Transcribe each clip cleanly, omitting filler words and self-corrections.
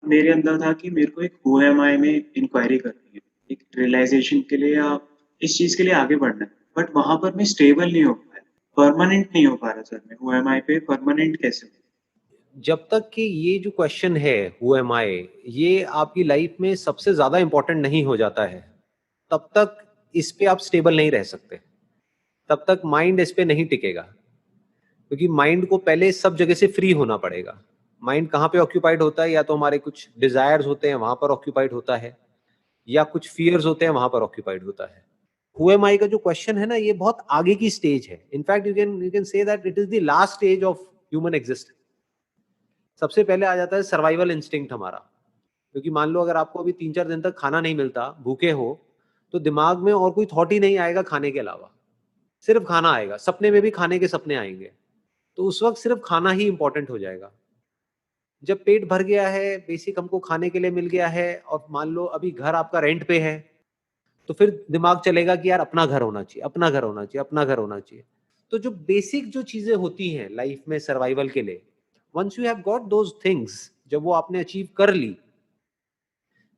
मेरे अंदर था कि मेरे को एक हू एम आई में इंक्वायरी करनी है, एक रियलाइज़ेशन के लिए या इस चीज़ के लिए आगे बढ़ना है। बट वहाँ पर मैं स्टेबल नहीं हो पाया, परमानेंट नहीं हो पा रहा सर मैं, हू एम आई पे परमानेंट कैसे हूँ? जब तक कि ये जो क्वेश्चन है हु एम आई, ये आपकी लाइफ में सबसे ज्यादा इंपॉर्टेंट नहीं हो जाता है, तब तक इस पे आप स्टेबल नहीं रह सकते। तब तक माइंड इस पे नहीं टिकेगा, क्योंकि माइंड को पहले सब जगह से फ्री होना पड़ेगा। माइंड कहाँ पे ऑक्यूपाइड होता है? या तो हमारे कुछ डिजायर्स होते हैं वहां पर ऑक्यूपाइड होता है, या कुछ फियर्स होते हैं वहां पर ऑक्यूपाइड होता है। हु एम आई का जो क्वेश्चन है ना, ये बहुत आगे की स्टेज है। In fact you can say that it is the last stage of human existence. सबसे पहले आ जाता है सर्वाइवल इंस्टिंक्ट हमारा। क्योंकि मान लो अगर आपको अभी 3-4 दिन तक खाना नहीं मिलता, भूखे हो, तो दिमाग में और कोई थॉट ही नहीं आएगा खाने के अलावा, सिर्फ खाना आएगा। सपने में भी खाने के सपने आएंगे, तो उस वक्त सिर्फ खाना ही इंपॉर्टेंट हो जाएगा। जब पेट भर गया है, बेसिक हमको खाने के लिए मिल गया है, और मान लो अभी घर आपका रेंट पे है, तो फिर दिमाग चलेगा कि यार अपना घर होना चाहिए, अपना घर होना चाहिए, अपना घर होना चाहिए। तो जो बेसिक जो चीजें होती हैं लाइफ में सर्वाइवल के लिए, once you have got those things, जब वो आपने अचीव कर ली,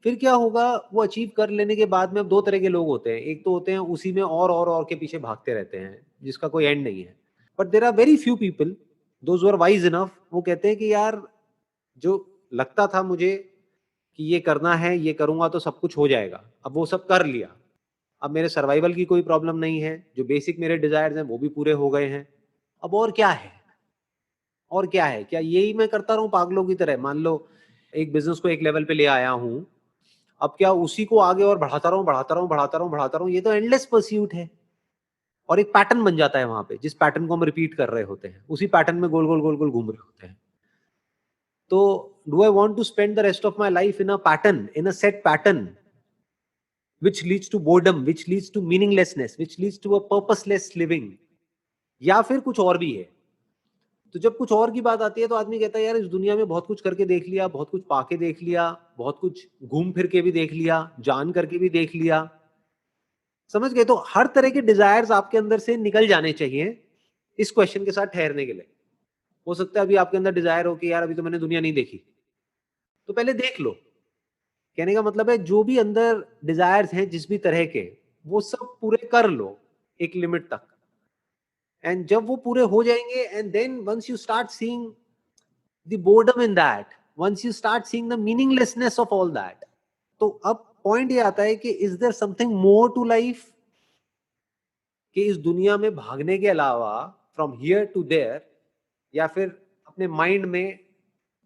फिर क्या होगा? वो अचीव कर लेने के बाद में अब दो तरह के लोग होते हैं। एक तो होते हैं उसी में और के पीछे भागते रहते हैं, जिसका कोई एंड नहीं है। But there are very few people, those are wise enough, वो कहते हैं कि यार, जो लगता था मुझे कि ये करना है, ये करूंगा तो सब कुछ हो जाएगा, अब वो सब कर लिया। अब मेरे सर्वाइवल की कोई प्रॉब्लम नहीं है, जो बेसिक मेरे डिजायर्स हैं वो भी पूरे हो गए हैं। अब और क्या है? और क्या है? क्या यही मैं करता रहूं पागलों की तरह? मान लो एक बिजनेस को एक लेवल पे ले आया हूं, अब क्या उसी को आगे और बढ़ाता रहूं, बढ़ाता रहूं, बढ़ाता रहूं, बढ़ाता रहूं? ये तो एंडलेस परस्यूट है। और एक पैटर्न बन जाता है वहां पे, जिस पैटर्न को हम रिपीट कर रहे होते हैं, उसी पैटर्न में गोल गोल गोल गोल घूम रहे होते हैं। तो do I want to spend the rest of my life in a pattern, in a set pattern, which leads to boredom, which leads to meaninglessness, which leads to a purposeless living? या फिर कुछ और भी है? तो जब कुछ और की बात आती है, तो आदमी कहता है यार, इस दुनिया में बहुत कुछ करके देख लिया, बहुत कुछ पाके देख लिया, बहुत कुछ घूम फिर के भी देख लिया, जान करके भी देख लिया। समझ गए? तो हर तरह के डिजायर्स आपके अंदर से निकल जाने चाहिए इस क्वेश्चन के साथ ठहरने के लिए। हो सकता है अभी आपके अंदर डिजायर हो कि यार अभी तो मैंने दुनिया नहीं देखी, तो पहले देख लो। कहने का मतलब है, जो भी अंदर डिजायर्स हैं जिस भी तरह के, वो सब पूरे कर लो एक लिमिट तक। एंड जब वो पूरे हो जाएंगे, and then once you start seeing the boredom in that, once you start seeing the meaninglessness of all that, तो अब पॉइंट ये आता है कि is there something more to life? कि इस दुनिया में भागने के अलावा, फ्रॉम हियर टू देयर, या फिर अपने माइंड में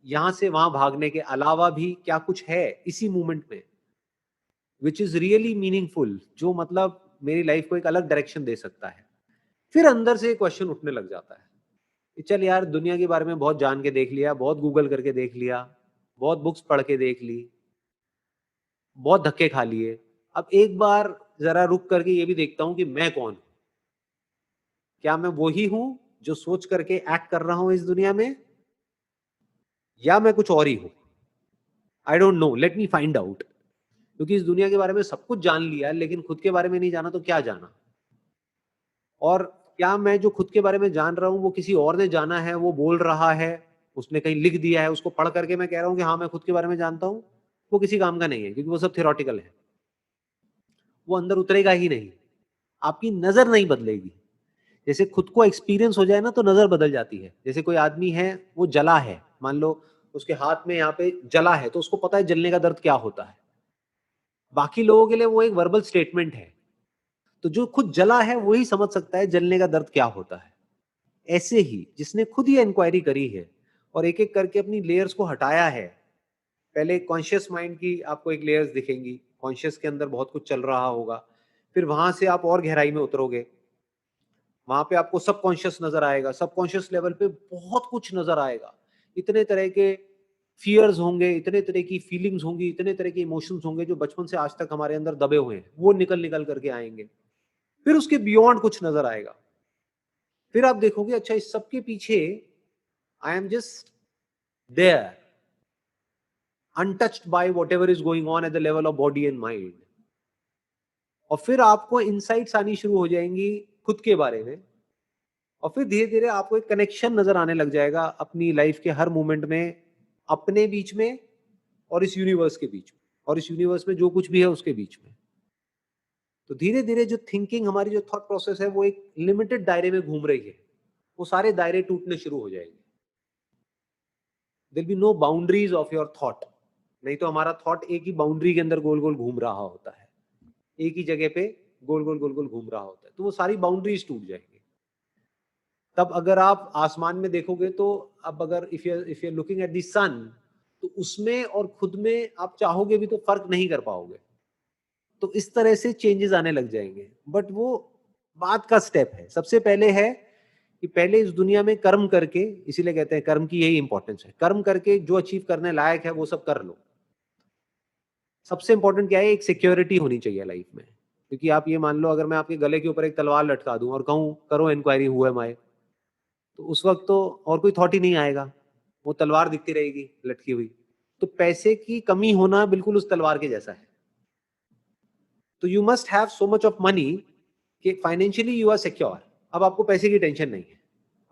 यहां से वहां भागने के अलावा भी क्या कुछ है इसी मूवमेंट में, विच इज रियली मीनिंगफुल, जो मतलब मेरी लाइफ को एक अलग डायरेक्शन दे सकता है? फिर अंदर से क्वेश्चन उठने लग जाता है कि चल यार, दुनिया के बारे में बहुत जान के देख लिया, बहुत गूगल करके देख लिया, बहुत बुक्स पढ़ के देख ली, बहुत धक्के खा लिए। अब एक बार जरा रुक करके ये भी देखता हूं कि मैं कौन हूं। क्या मैं वही हूं जो सोच करके एक्ट कर रहा हूं इस दुनिया में, या मैं कुछ और ही हूं? I don't know, let me find out. क्योंकि इस दुनिया के बारे में सब कुछ जान लिया, लेकिन खुद के बारे में नहीं जाना, तो क्या जाना? और क्या मैं जो खुद के बारे में जान रहा हूं, वो किसी और ने जाना है, वो बोल रहा है, उसने कहीं लिख दिया है, उसको पढ़ करके मैं कह रहा हूं कि हाँ मैं खुद के बारे में जानता हूं? वो किसी काम का नहीं है, क्योंकि वो सब थियोरटिकल है। वो अंदर उतरेगा ही नहीं, आपकी नजर नहीं बदलेगी। जैसे खुद को एक्सपीरियंस हो जाए ना, तो नजर बदल जाती है। जैसे कोई आदमी है, वो जला है, मान लो उसके हाथ में यहाँ पे जला है, तो उसको पता है जलने का दर्द क्या होता है। बाकी लोगों के लिए वो एक वर्बल स्टेटमेंट है। तो जो खुद जला है वही समझ सकता है जलने का दर्द क्या होता है। ऐसे ही जिसने खुद ही इंक्वायरी करी है और एक एक करके अपनी लेयर्स को हटाया है, पहले कॉन्शियस माइंड की आपको एक लेयर्स दिखेंगी, कॉन्शियस के अंदर बहुत कुछ चल रहा होगा। फिर वहां से आप और गहराई में उतरोगे, वहां पे आपको सबकॉन्शियस नजर आएगा। सबकॉन्शियस लेवल पे बहुत कुछ नजर आएगा। इतने तरह के फियर्स होंगे, इतने तरह की फीलिंग्स होंगी, इतने तरह के इमोशंस होंगे जो बचपन से आज तक हमारे अंदर दबे हुए हैं, वो निकल निकल करके आएंगे। फिर उसके बियॉन्ड कुछ नजर आएगा। फिर आप देखोगे, अच्छा इस सब के पीछे I am just there, untouched by whatever is going on at the level of body and mind. और फिर आपको इनसाइट्स आनी शुरू हो जाएंगी खुद के बारे में। और फिर धीरे धीरे आपको एक कनेक्शन नजर आने लग जाएगा अपनी लाइफ के हर मोमेंट में, अपने बीच में और इस यूनिवर्स के बीच में, और इस यूनिवर्स में जो कुछ भी है उसके बीच में। तो धीरे धीरे जो थिंकिंग हमारी, जो थॉट प्रोसेस है, वो एक लिमिटेड दायरे में घूम रही है, वो सारे दायरे टूटने शुरू हो जाएंगे। There be no boundaries of your thought. नहीं तो हमारा थॉट एक ही बाउंड्री के अंदर गोल गोल घूम रहा होता है, एक ही जगह पे गोल गोल घूम रहा होता है, तो वो सारी बाउंड्रीज टूट जाएंगी। तब अगर आप आसमान में देखोगे तो अब अगर if you looking at the sun, तो उसमें और खुद में आप चाहोगे भी तो फर्क नहीं कर पाओगे। तो इस तरह से चेंजेस आने लग जाएंगे। बट वो बाद का स्टेप है। सबसे पहले है कि पहले इस दुनिया में कर्म करके, इसीलिए कहते हैं कर्म की यही इंपॉर्टेंस है, कर्म करके जो अचीव करने लायक है वो सब कर लो। सबसे इंपॉर्टेंट क्या है, एक सिक्योरिटी होनी चाहिए लाइफ में। क्योंकि आप ये मान लो, अगर मैं आपके गले के ऊपर एक तलवार लटका दूं और कहूं करो इंक्वायरी हु एम आई, तो उस वक्त तो और कोई थॉट ही नहीं आएगा, वो तलवार दिखती रहेगी लटकी हुई। तो पैसे की कमी होना बिल्कुल उस तलवार के जैसा है। तो you must have so much of money कि फाइनेंशियली यू आर सिक्योर। अब आपको पैसे की टेंशन नहीं है।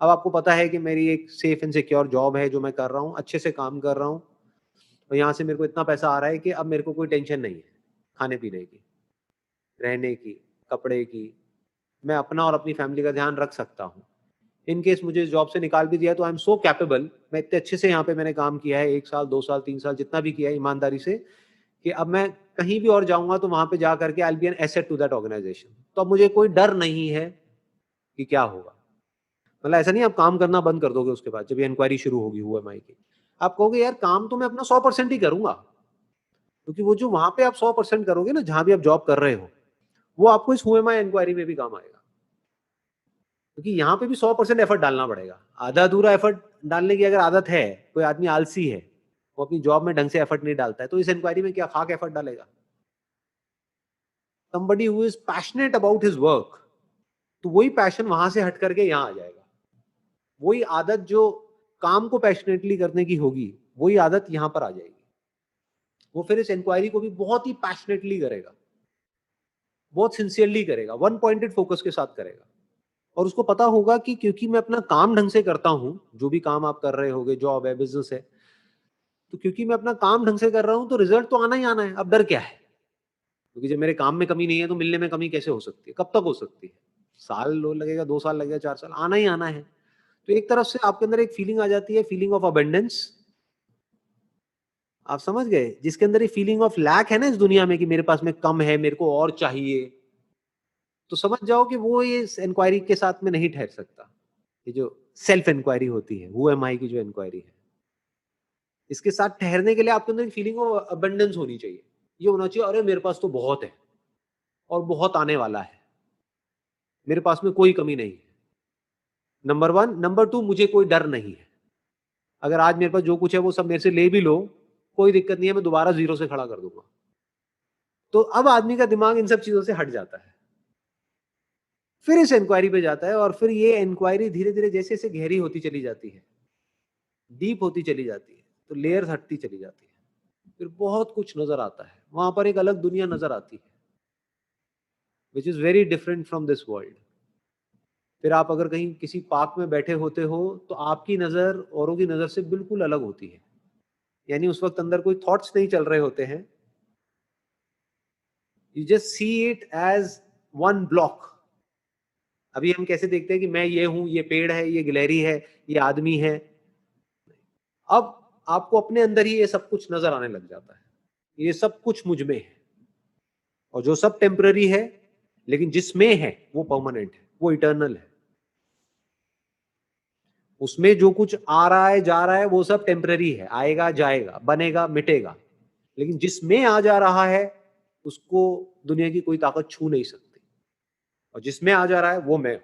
अब आपको पता है कि मेरी एक सेफ एंड सिक्योर जॉब है जो मैं कर रहा हूँ, अच्छे से काम कर रहा हूँ, और यहाँ से मेरे को इतना पैसा आ रहा है कि अब मेरे को कोई टेंशन नहीं है खाने पीने की, रहने की, कपड़े की। मैं अपना और अपनी फैमिली का ध्यान रख सकता हूँ। इन केस मुझे इस जॉब से निकाल भी दिया तो आई एम सो कैपेबल, मैं इतने अच्छे से यहाँ पे मैंने काम किया है, 1 साल 2 साल 3 साल जितना भी किया है ईमानदारी से, कि अब मैं कहीं भी और जाऊंगा तो वहां पे जा करके I will be an asset to that organization. तो अब मुझे कोई डर नहीं है कि क्या होगा। मतलब ऐसा नहीं आप काम करना बंद कर दोगे उसके बाद, जब ये इंक्वायरी शुरू होगी हुएमआई की, आप कहोगे यार काम तो मैं अपना 100% ही करूंगा। क्योंकि वो जो वहां पे आप 100% करोगे ना, जहां भी आप जॉब कर रहे हो, वो आपको इस हुएमआई इंक्वायरी में भी काम आएगा। क्योंकि यहाँ पे भी 100% एफर्ट डालना पड़ेगा। आधा अधूरा एफर्ट डालने की अगर आदत है, कोई आदमी आलसी है, वो अपनी जॉब में ढंग से एफर्ट नहीं डालता है, तो इस इंक्वायरी में क्या खाक एफर्ट डालेगा। somebody who is passionate about his work, तो वही पैशन वहां से हट करके यहाँ आ जाएगा। वही आदत जो काम को पैशनेटली करने की होगी, वही आदत यहाँ पर आ जाएगी। वो फिर इस इंक्वायरी को भी बहुत ही पैशनेटली करेगा, बहुत सिंसियरली करेगा, वन पॉइंटेड फोकस के साथ करेगा। और उसको पता होगा कि क्योंकि मैं अपना काम ढंग से करता हूं, जो भी काम आप कर रहे होगे, जॉब है, बिजनेस है, तो क्योंकि मैं अपना काम ढंग से कर रहा हूं तो रिजल्ट तो आना ही आना है। अब डर क्या है? क्योंकि जब मेरे काम में कमी नहीं है तो मिलने में कमी कैसे हो सकती है, कब तक हो सकती है? साल लगेगा, 2 साल लगेगा, 4 साल, आना ही आना है। तो एक तरफ से आपके अंदर एक फीलिंग आ जाती है, फीलिंग ऑफ अबंडेंस। आप समझ गए? जिसके अंदर ये फीलिंग ऑफ लैक है ना इस दुनिया में, कि मेरे पास में कम है, मेरे को और चाहिए, तो समझ जाओ कि वो ये इंक्वायरी के साथ में नहीं ठहर सकता। ये जो सेल्फ इंक्वायरी होती है, हु एम आई की जो इंक्वायरी है, इसके साथ ठहरने के लिए आपके अंदर एक फीलिंग ऑफ अबंडेंस होनी चाहिए। ये होना चाहिए, अरे मेरे पास तो बहुत है और बहुत आने वाला है, मेरे पास में कोई कमी नहीं है। नंबर 1। नंबर 2, मुझे कोई डर नहीं है। अगर आज मेरे पास जो कुछ है वो सब मेरे से ले भी लो, कोई दिक्कत नहीं है, मैं दोबारा जीरो से खड़ा कर दूंगा। तो अब आदमी का दिमाग इन सब चीजों से हट जाता है, फिर इस इंक्वायरी पे जाता है, और फिर ये इंक्वायरी धीरे धीरे जैसे जैसे गहरी होती चली जाती है, डीप होती चली जाती है, तो लेयर्स हटती चली जाती है, फिर बहुत कुछ नजर आता है, वहां पर एक अलग दुनिया नजर आती है, which is very different from this world. फिर आप अगर कहीं किसी पार्क में बैठे होते हो तो आपकी नजर औरों की नजर से बिल्कुल अलग होती है। यानी उस वक्त अंदर कोई थॉट्स नहीं चल रहे होते हैं, you just see it as one block. अभी हम कैसे देखते हैं कि मैं ये हूं, ये पेड़ है, ये गिलहरी है, ये आदमी है। अब आपको अपने अंदर ही ये सब कुछ नजर आने लग जाता है, ये सब कुछ मुझ में है, और जो सब टेम्पररी है, लेकिन जिसमें है वो परमानेंट है, वो इटर्नल है। उसमें जो कुछ आ रहा है, जा रहा है, वो सब टेम्पररी है, आएगा जाएगा, बनेगा मिटेगा। लेकिन जिसमें आ जा रहा है उसको दुनिया की कोई ताकत छू नहीं सकती, और जिसमें आ जा रहा है वो मैं हूं।